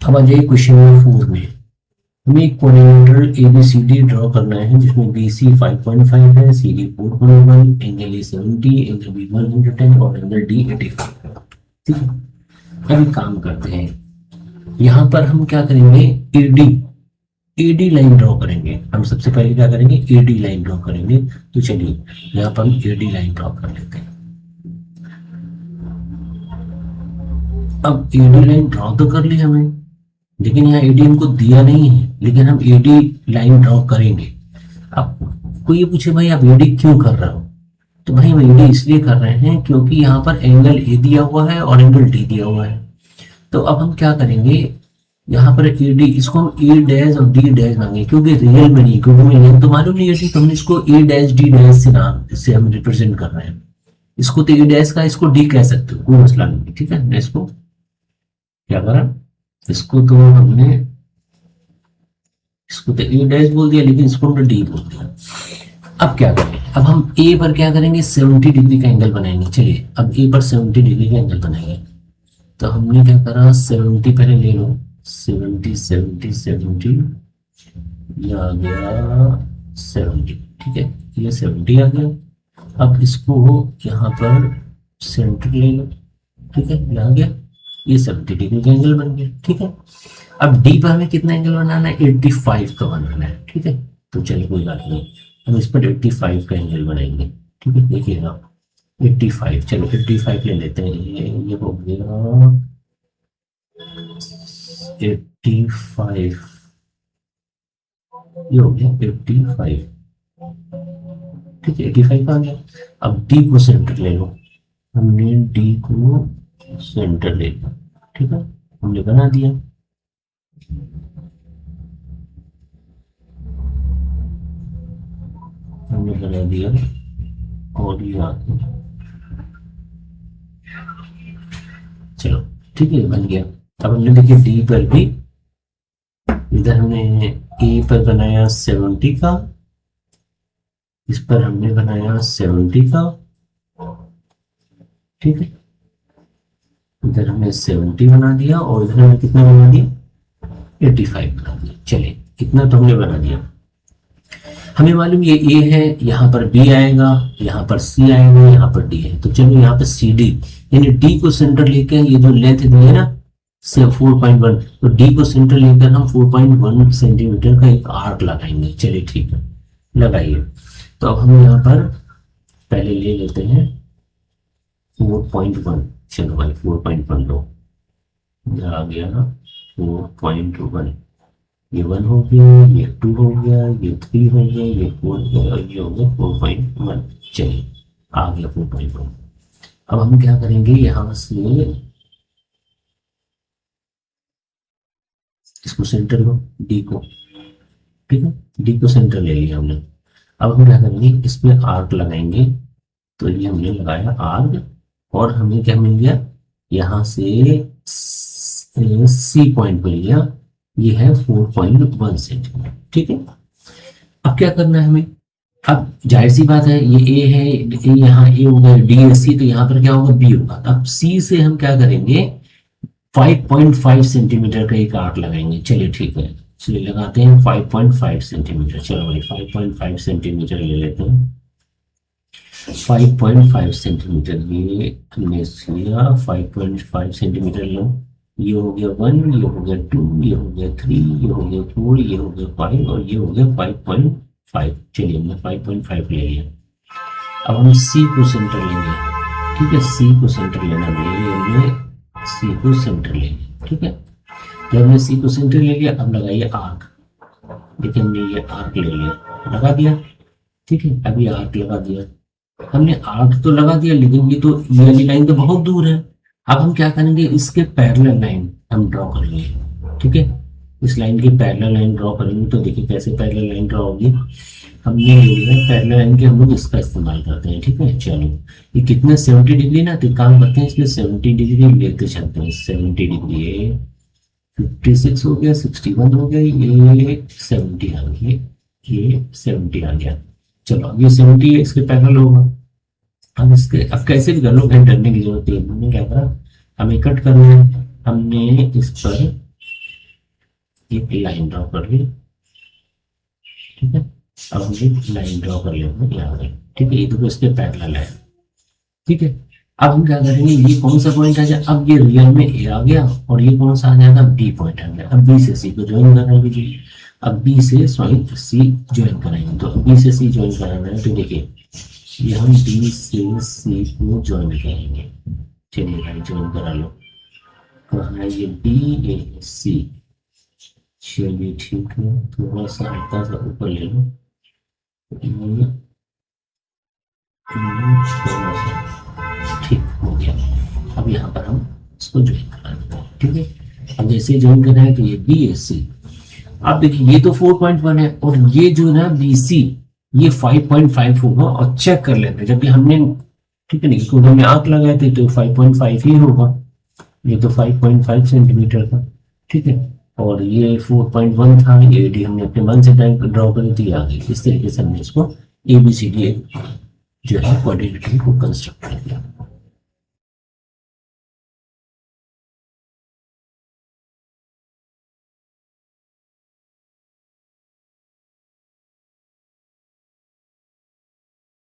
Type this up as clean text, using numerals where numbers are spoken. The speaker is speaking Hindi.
अब आ जाइए क्वेश्चन नंबर 4 में। हमें एक कोऑर्डिनेटर एबीसीडी ड्रॉ करना है जिसमें बीसी 5.5 है, CD 4.1, angle A 70, angle B 110 और एंगल डी 85 है। ठीक है, अब एक काम करते हैं, यहाँ पर हम क्या करेंगे, एडी एडी लाइन ड्रॉ करेंगे। हम सबसे पहले क्या करेंगे, एडी लाइन ड्रॉ करेंगे। तो चलिए यहाँ पर हम एडी लाइन ड्रॉ कर लेते हैं। अब एडी लाइन ड्रॉ तो कर ली हमने, लेकिन यहाँ एडी हमको दिया नहीं है, लेकिन हम एडी लाइन ड्रॉ करेंगे। अब कोई ये पूछे भाई आप एडी क्यों कर रहे हो, तो भाई हम एडी इसलिए कर रहे हैं क्योंकि यहाँ पर एंगल ए दिया हुआ है और एंगल डी दिया हुआ है। तो अब हम क्या करेंगे, यहाँ पर एडी, इसको हम ए डैश और डी डैश मांगे क्योंकि रियल में नहीं, क्योंकि हमें लेंथ तो मालूम नहीं है, तो हमने इसको ए डैश डी डैश से नाम, इससे हम रिप्रेजेंट कर रहे हैं। इसको तो ए डैश का, इसको डी कह सकते हो, कोई मसला नहीं। ठीक है, मैं इसको क्या करा, इसको तो हमने, इसको तो ए डैश बोल दिया, लेकिन इसको हमने डी बोल दिया। अब क्या करें, अब हम ए पर क्या करेंगे, 70 डिग्री का एंगल बनाएंगे। चलिए अब ए पर 70 डिग्री का एंगल बनाएंगे। तो हमने क्या करा, 70 पहले ले लो, 70 70 70, ये आ गया 70। ठीक है, ये 70 आ गया। अब इसको यहाँ पर सेंटर ले लो। ठीक है, ये आ गया, ये 70 डिग्री का एंगल बन गया। ठीक है, अब डी पर हमें कितना एंगल बनाना है, 85 का बनाना है। ठीक है, तो चलिए कोई बात नहीं, हम इस पर 85 का एंगल बनाएंगे। ठीक है, देखिएगा 85, चलो 85 ले लेते हैं। ये हो गया 85, ये हो गया 85। ठीक है, 85 आ गया। अब डी को सेंटर ले लो, हमने डी को सेंटर ले लिया। ठीक है, हमने बना दिया। हमने बना दिया और ये आ गया। चलो ठीक है, बन गया। अब हमने देखिए डी पर भी, इधर हमने ए पर बनाया 70 का, इस पर हमने बनाया 70 का। ठीक है, इधर हमने 70 बना दिया और इधर हमने कितना बना दिया, 85 बना दिया। चलिए इतना तो हमने बना दिया। हमें मालूम ये ए है, यहाँ पर बी आएगा, यहाँ पर सी आएगा, यहाँ पर डी है। तो चलो यहाँ पर सी डी, यानी डी को सेंटर लेकर, ये जो लेंथ दी है ना से 4.1, तो डी को सेंटर लेकर हम 4.1 सेंटीमीटर का एक आर्क लगाएंगे। चलिए ठीक है, लगाइए। तो अब हम यहाँ पर पहले ले लेते हैं 4.1। चलो भाई 4.1 लो, ये आ गया 4.1, ये 1 हो गया, ये 2 हो गया, ये 3 हो गया, ये 4 हो गया और ये हो गया 4.1। चलिए आ गया 4.1। अब हम क्या करेंगे, यहां से इसको सेंटर लो, डी को। ठीक है, डी को सेंटर ले लिया हमने। अब हम क्या करेंगे, इस पे आर्क लगाएंगे। तो ये हमने लगाया आर्क, और हमें क्या मिल गया, यहाँ से सी पॉइंट मिल गया, ये है 4.1 सेंटीमीटर। ठीक है, अब क्या करना है हमें, अब जाहिर सी बात है ये ए है, यहाँ ए होगा, डी है सी, तो यहाँ पर क्या होगा, बी होगा। अब सी से हम क्या करेंगे, 5.5 सेंटीमीटर का एक आर्क लगाएंगे। चलिए ठीक है, चलिए लगाते हैं 5.5 सेंटीमीटर। चलो भाई 5.5 सेंटीमीटर ले लेते हैं। 5.5 सेंटीमीटर ये हमने लिया, 5.5 सेंटीमीटर लो। ये हो गया 1, ये हो गया 2, ये हो गया 3, ये हो गया 4, ये हो गया 5 और ये हो गया 5.5। चलिए हमने 5.5 ले लिया। अब हम सी को सेंटर लेंगे। ठीक है, सी को सेंटर लेना है, हमने सी को सेंटर ले लिया। ठीक है, जब हमने सी को सेंटर ले लिया, अब लगाइए आर्क। देखिए हमने ये आर्क ले लिया, लगा दिया। ठीक है, अभी आर्क लगा दिया हमने, आर्क तो लगा दिया, लेकिन ये तो ये वाली लाइन तो बहुत दूर है। अब हम क्या करेंगे, इसके पैरेलल लाइन हम ड्रॉ करेंगे। ठीक है, इस लाइन की पैरेलल लाइन ड्रॉ करेंगे। तो देखिए कैसे पैरेलल लाइन ड्रॉ होगी, हमने ले लिया पैरेलल लाइन के, हम लोग इसका इस्तेमाल करते हैं। ठीक है, चलो ये कितने 70 डिग्री ना, तो काम करते हैं इसमें 70 डिग्री लेते चलते हैं। 70 डिग्री 56 हो गया, 61 हो गया, ये 70 आ गया, ये 70 आ गया। चलो अब ये 70 है, इसके पैरेलल होगा। अब इसके, अब कैसे भी कर लो, कहीं डरने की जरूरत नहीं है। हमने क्या करा, हमें कट करना है। हमने इस पर एक लाइन ड्रॉ कर ली, ठीक है। अब हम एक लाइन ड्रॉ कर लेंगे यहाँ पे, ठीक है, ये तो इसके पैरेलल है, ठीक है। अब हम क्या करेंगे, ये कौन सा पॉइंट आ जाए, अब ये रियल में ए आ गया और ये कौन सा आ जाएगा, बी पॉइंट आ गया। अब बी से सी को ज्वाइन करा लीजिए, अब बी से सी ज्वाइन कराएंगे, तो बी से सी ज्वाइन कराना है, तो देखिए ये हम बी से सी को ज्वाइन करेंगे। चलिए भाई ज्वाइन करा लो, कहाँ है ये, बी ए सी, चलिए ठीक है, थोड़ा सा हल्का सा ऊपर ले लो, थोड़ा सा, ठीक हो गया। अब यहाँ पर हम इसको ज्वाइन करा देंगे, ठीक है। अब जैसे ज्वाइन कर रहे हैं तो ये बी ए सी, अब देखिए ये तो 4.1 है और ये जो है ना बी सी ये 5.5 होगा, और चेक कर लेते हैं जबकि हमने, ठीक है, नहीं हमने आंक लगाए थे तो 5.5 ही होगा, ये तो 5.5 सेंटीमीटर था, ठीक है। और ये 4.1 था, ये डी हमने अपने मन से ड्रॉ कर दी आगे। इस तरीके से हमने इसको ABCD जो है कोऑर्डिनेट को कंस्ट्रक्ट कर दिया।